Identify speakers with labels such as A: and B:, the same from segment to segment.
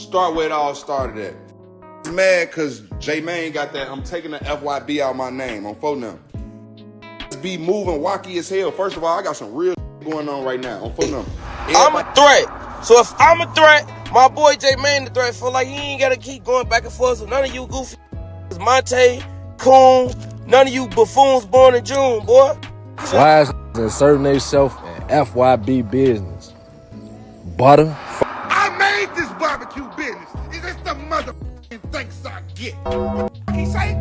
A: start where it all started at. I'm mad because J-Mane got that I'm taking the FYB out my name on phone number. Be moving wacky as hell. First of all, I got some real going on right now on phone number.
B: I'm a threat. So if I'm a threat, my boy J-Mane the threat. Feel like he ain't gotta keep going back and forth with none of you goofy Monte, Coon, none of you buffoons born in June, boy.
C: Why is inserting themselves in FYB business? Butter.
D: I made this barbecue business. Is this the motherfucking thanks I get? What he say?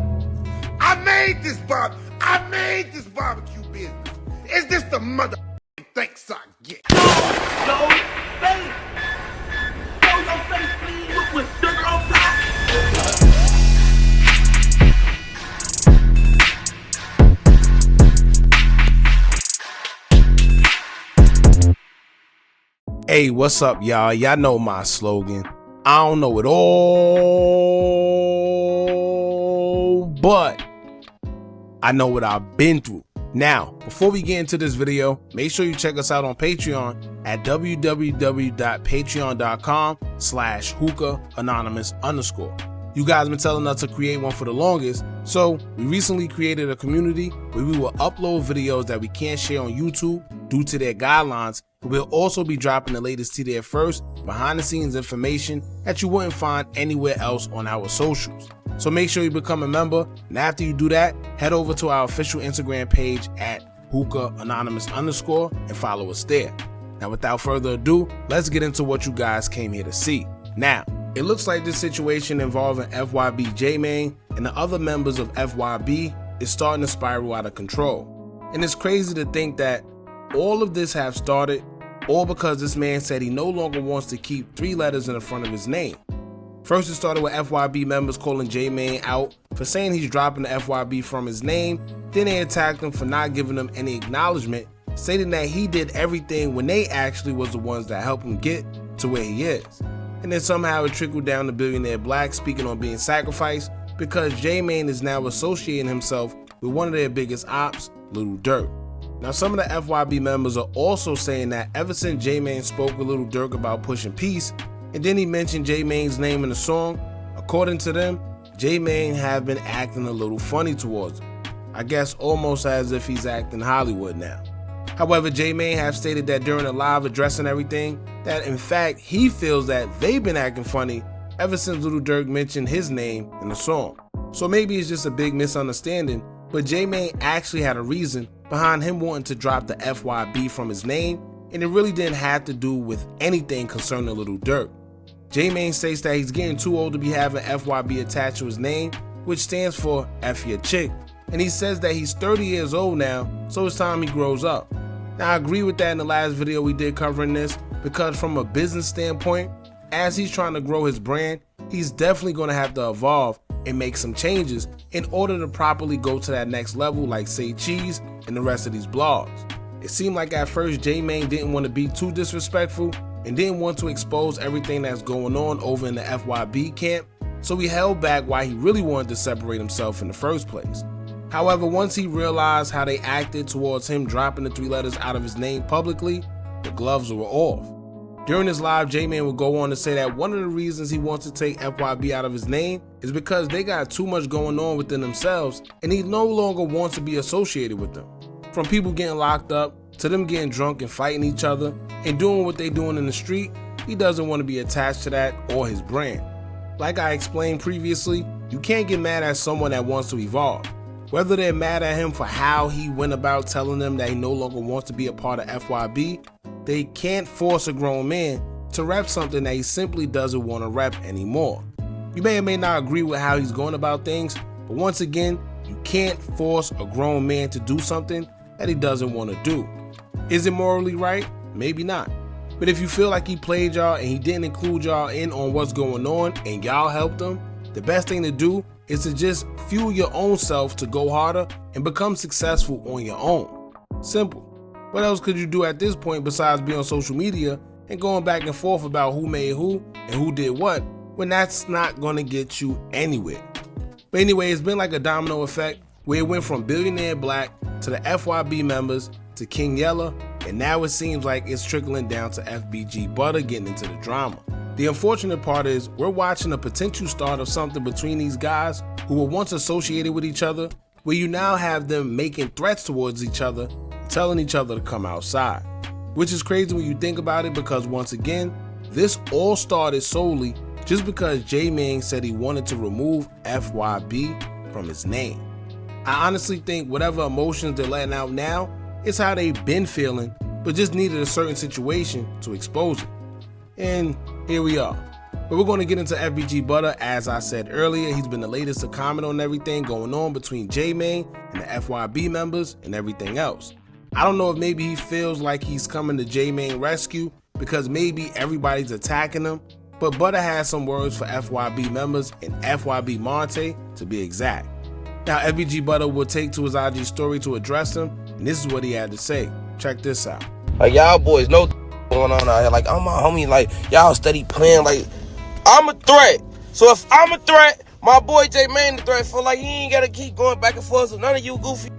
D: I made this barbecue business. Is this the motherfucking thanks I get?
E: Your face. Show your face, please, with sugar on top.
F: Hey, what's up, y'all? Y'all know my slogan. I don't know it all, but I know what I've been through. Now, before we get into this video, make sure you check us out on Patreon at www.patreon.com/Hookah Anonymous _. You guys been telling us to create one for the longest, so we recently created a community where we will upload videos that we can't share on YouTube due to their guidelines. We'll also be dropping the latest to there first, behind the scenes information that you wouldn't find anywhere else on our socials. So make sure you become a member, and after you do that, head over to our official Instagram page at Hookah Anonymous _ and follow us there. Now without further ado, let's get into what you guys came here to see. Now, it looks like this situation involving FYB J-Mane and the other members of FYB is starting to spiral out of control. And it's crazy to think that all of this have started all because this man said he no longer wants to keep 3 letters in the front of his name. First, it started with FYB members calling J-Mane out for saying he's dropping the FYB from his name. Then they attacked him for not giving him any acknowledgement, stating that he did everything when they actually was the ones that helped him get to where he is. And then somehow it trickled down to Billionaire Black speaking on being sacrificed because J-Mane is now associating himself with one of their biggest ops, Lil Durk. Now some of the FYB members are also saying that ever since J-Mane spoke with Lil Durk about pushing peace, and then he mentioned J-Mane's name in the song, according to them, J-Mane have been acting a little funny towards him. I guess almost as if he's acting Hollywood now. However, J-Mane have stated that during a live address and everything, that in fact he feels that they've been acting funny ever since Lil Durk mentioned his name in the song. So maybe it's just a big misunderstanding, but J-Mane actually had a reason behind him wanting to drop the FYB from his name, and it really didn't have to do with anything concerning Lil Durk. J-Mane states that he's getting too old to be having FYB attached to his name, which stands for F your chick, and he says that he's 30 years old now, so it's time he grows up. Now I agree with that in the last video we did covering this, because from a business standpoint, as he's trying to grow his brand, he's definitely going to have to evolve and make some changes in order to properly go to that next level like Say Cheese and the rest of these blogs. It seemed like at first J-Mane didn't want to be too disrespectful and didn't want to expose everything that's going on over in the FYB camp, so he held back why he really wanted to separate himself in the first place. However, once he realized how they acted towards him dropping the 3 letters out of his name publicly, the gloves were off. During this live, J-Mane would go on to say that one of the reasons he wants to take FYB out of his name is because they got too much going on within themselves and he no longer wants to be associated with them. From people getting locked up, to them getting drunk and fighting each other and doing what they doing in the street, he doesn't want to be attached to that or his brand. Like I explained previously, you can't get mad at someone that wants to evolve. Whether they're mad at him for how he went about telling them that he no longer wants to be a part of FYB, they can't force a grown man to rep something that he simply doesn't want to rep anymore. You may or may not agree with how he's going about things, but once again, you can't force a grown man to do something that he doesn't want to do. Is it morally right? Maybe not. But if you feel like he played y'all and he didn't include y'all in on what's going on and y'all helped him, the best thing to do is to just fuel your own self to go harder and become successful on your own. Simple. What else could you do at this point besides be on social media and going back and forth about who made who and who did what, when that's not going to get you anywhere? But anyway, it's been like a domino effect where it went from Billionaire Black to the FYB members to King Yella, and now it seems like it's trickling down to FBG Butta getting into the drama. The unfortunate part is we're watching a potential start of something between these guys who were once associated with each other, where you now have them making threats towards each other, telling each other to come outside. Which is crazy when you think about it, because once again, this all started solely just because J-Mane said he wanted to remove FYB from his name. I honestly think whatever emotions they're letting out now, it's how they've been feeling, but just needed a certain situation to expose it. And here we are. But we're going to get into FBG Butta. As I said earlier, he's been the latest to comment on everything going on between J-Mane and the FYB members and everything else. I don't know if maybe he feels like he's coming to J-Mane rescue because maybe everybody's attacking him, but Butta has some words for FYB members and FYB Montae to be exact. Now, FBG Butta will take to his IG story to address him, and this is what he had to say. Check this out.
B: Like, y'all boys know going on out here. Like, I'm my homie. Like, y'all steady playing. Like, I'm a threat. So if I'm a threat, my boy J-Mane the threat. For like, he ain't got to keep going back and forth. So none of you goofy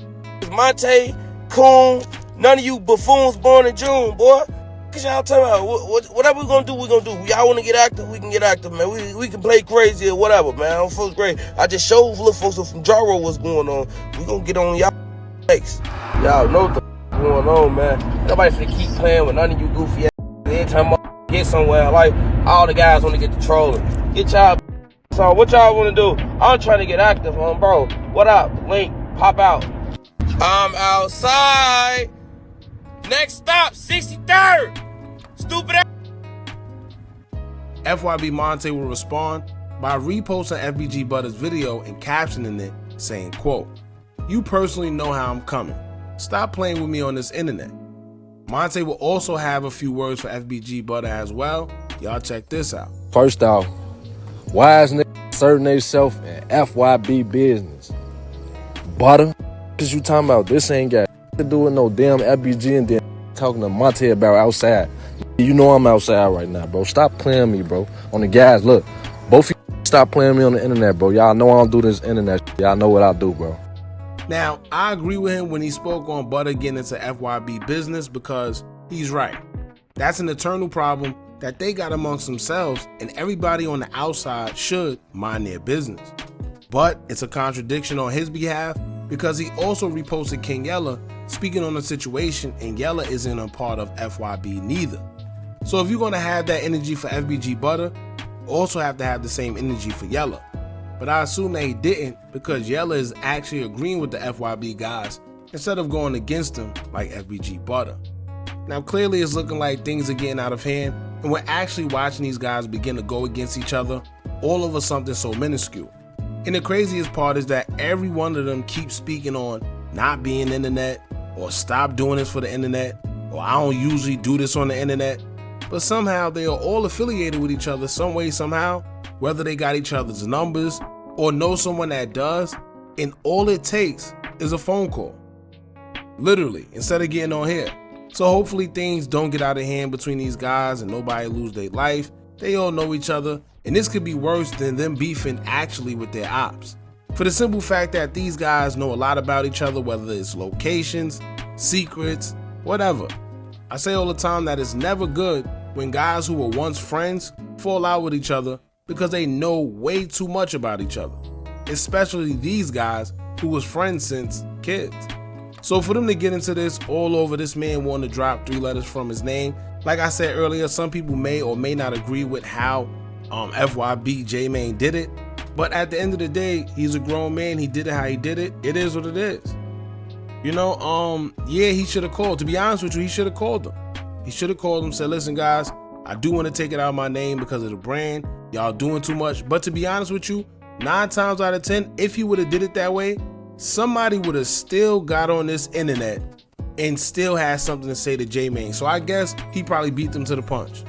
B: Monte, Coon, none of you buffoons born in June, boy. Cause y'all talking about whatever we gonna do, we gonna do. Y'all wanna get active, we can get active, man. We can play crazy or whatever, man. I'm first grade. I just showed little folks from Jaro what's going on. We gonna get on y'all next. Y'all know what the going on, man. Nobody finna keep playing with none of you goofy ass. Every time I get somewhere, like all the guys wanna get to trolling. Get y'all. So what y'all wanna do? I'm trying to get active, bro. What up? Link, pop out. I'm outside. Next stop, 63rd. Stupid ass.
F: FYB Montae will respond by reposting FBG Butta's video and captioning it saying, quote, "You personally know how I'm coming. Stop playing with me on this internet." Montae will also have a few words for FBG Butta as well. Y'all check this out.
C: First off, why is niggas asserting themselves in FYB business? Butta? Cause you talking about this ain't got to do with no damn FBG and then talking to Monte about outside. You know I'm outside right now, bro. Stop playing me, bro. On the guys, look, both of you stop playing me on the internet, bro. Y'all know I don't do this internet shit. Y'all know what I do, bro.
F: Now, I agree with him when he spoke on Butta getting into FYB business because he's right. That's an eternal problem that they got amongst themselves, and everybody on the outside should mind their business. But it's a contradiction on his behalf because he also reposted King Yella speaking on the situation, and Yella isn't a part of FYB neither. So if you're going to have that energy for FBG Butta, you also have to have the same energy for Yella. But I assume that he didn't because Yella is actually agreeing with the FYB guys instead of going against them like FBG Butta. Now clearly it's looking like things are getting out of hand, and we're actually watching these guys begin to go against each other all over something so minuscule. And the craziest part is that every one of them keeps speaking on not being internet, or stop doing this for the internet, or I don't usually do this on the internet. But somehow they are all affiliated with each other some way, somehow, whether they got each other's numbers or know someone that does, and all it takes is a phone call. Literally, instead of getting on here. So hopefully things don't get out of hand between these guys and nobody lose their life. They all know each other, and this could be worse than them beefing actually with their ops. For the simple fact that these guys know a lot about each other, whether it's locations, secrets, whatever. I say all the time that it's never good when guys who were once friends fall out with each other because they know way too much about each other. Especially these guys who was friends since kids. So for them to get into this all over this man wanting to drop 3 letters from his name, like I said earlier, some people may or may not agree with how FYB J-Mane did it. But at the end of the day, he's a grown man. He did it how he did it. It is what it is. You know, yeah, he should have called. To be honest with you, he should have called them. He should have called them, said, listen, guys, I do want to take it out of my name because of the brand. Y'all doing too much. But to be honest with you, 9 times out of 10, if he would have did it that way, somebody would have still got on this internet and still had something to say to J-Mane. So I guess he probably beat them to the punch.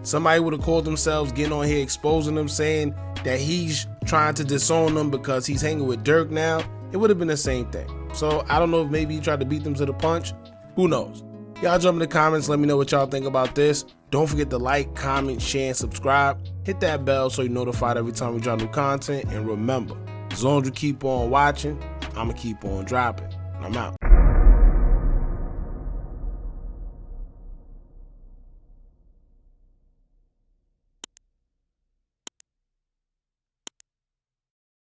F: Somebody would have called themselves, getting on here, exposing them, saying that he's trying to disown them because he's hanging with Dirk now. It would have been the same thing. So I don't know if maybe he tried to beat them to the punch. Who knows? Y'all jump in the comments. Let me know what y'all think about this. Don't forget to like, comment, share, and subscribe. Hit that bell so you're notified every time we drop new content. And remember, as long as you keep on watching, I'm going to keep on dropping. I'm out.